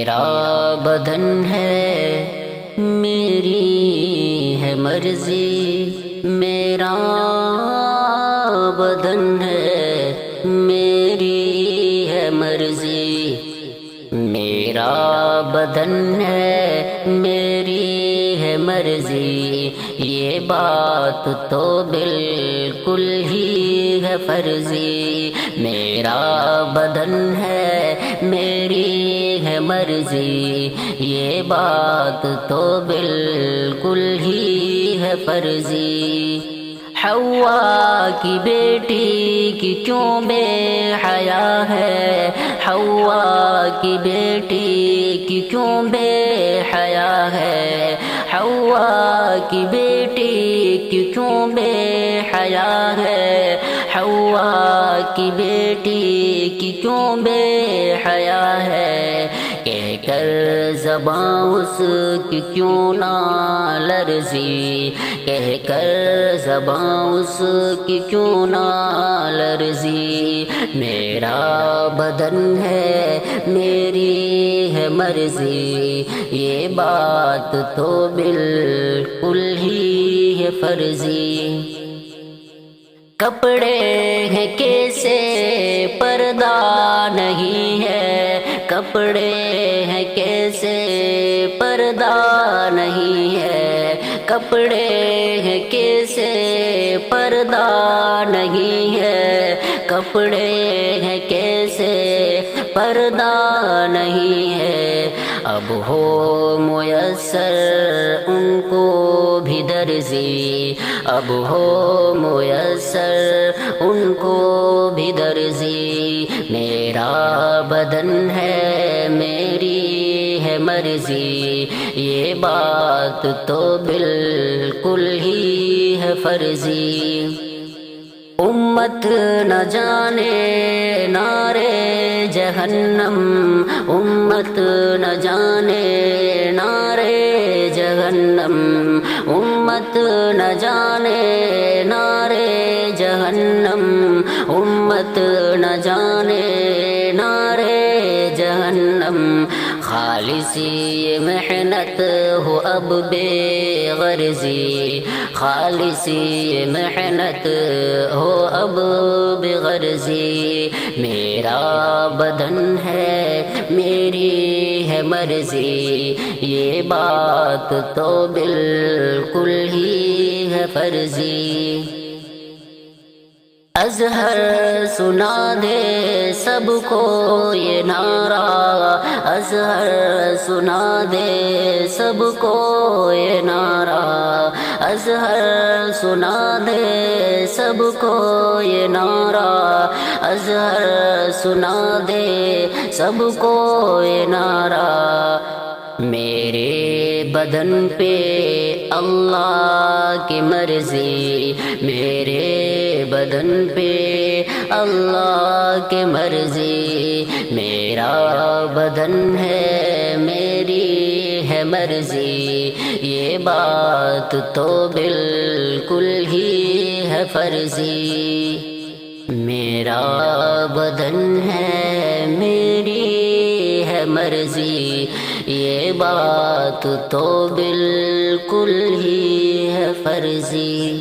میرا بدن ہے میری ہے مرضی، میرا بدن ہے میری ہے مرضی، میرا بدن ہے میری ہے مرضی، یہ بات تو بالکل ہی ہے فرضی، میرا بدن ہے میری ہے مرضی، یہ بات تو بالکل ہی ہے فرضی۔ حوا کی بیٹی کی کیوں بے حیا ہے، حوا کی بیٹی کی کیوں بے حیا ہے، حوا کی بیٹی کی کیوں بے حیا ہے، حوا کی بیٹی کی کیوں بے حیا ہے، کہہ کر زباں اس کی کیوں نہ لرزی، کہہ کر زباں اس کی کیوں نہ لرزی، میرا بدن ہے میری ہے مرضی، یہ بات تو بالکل ہی ہے فرضی۔ کپڑے ہیں کیسے پردہ نہیں ہے، کپڑے ہیں کیسے پردہ نہیں ہے، کپڑے ہیں کیسے پردہ نہیں ہے، کپڑے ہیں کیسے پردہ نہیں ہے، اب ہو میسر ان کو بھی درزی، اب ہو میسر ان کو بھی درزی، میرا بدن ہے میری ہے مرضی، یہ بات تو بالکل ہی ہے فرضی۔ امت نہ جانے نارے جہنم، امت نہ جانے نارے جہنم، امت نہ جانے نارے جہنم، امت نہ جانے نارے جہنم، خالصی یہ محنت ہو اب بے غرضی، خالصی یہ محنت ہو اب بے غرضی، میرا بدن ہے میری ہے مرضی، یہ بات تو بالکل ہی ہے فرضی۔ اظہر سنا دے سب کو یہ نعرہ، اظہر سنا دے سب کو یہ نعرہ، اظہر سنا دے سب کو یہ نعرہ، اظہر سنا دے سب کو یہ نعرہ، میرے بدن پہ اللہ کی مرضی، میرے بدن پہ اللہ کی مرضی، میرا بدن ہے میری ہے مرضی، یہ بات تو بالکل ہی ہے فرضی، میرا بدن ہے میری ہے مرضی، یہ بات تو بالکل ہی ہے فرضی۔